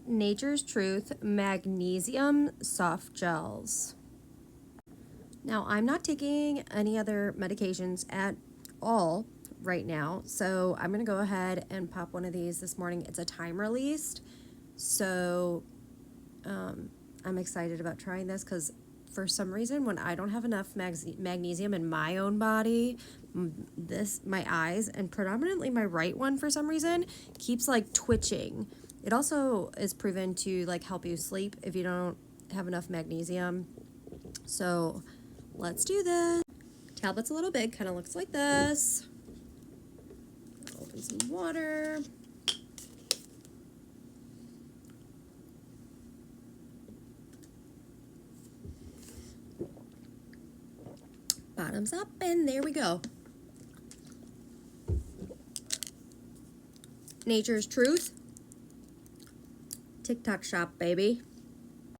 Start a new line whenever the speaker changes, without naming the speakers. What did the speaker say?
Nature's Truth Magnesium Soft Gels. Now, I'm not taking any other medications at all right now, so I'm going to go ahead and pop one of these this morning. It's a time released, so I'm excited about trying this because for some reason when I don't have enough magnesium in my own body, my eyes and predominantly my right one for some reason keeps like twitching. It also is proven to like help you sleep if you don't have enough magnesium. So let's do this. Tablet's a little big, kind of looks like this. Open some water. Bottoms up, and there we go. Nature's Truth. TikTok shop, baby.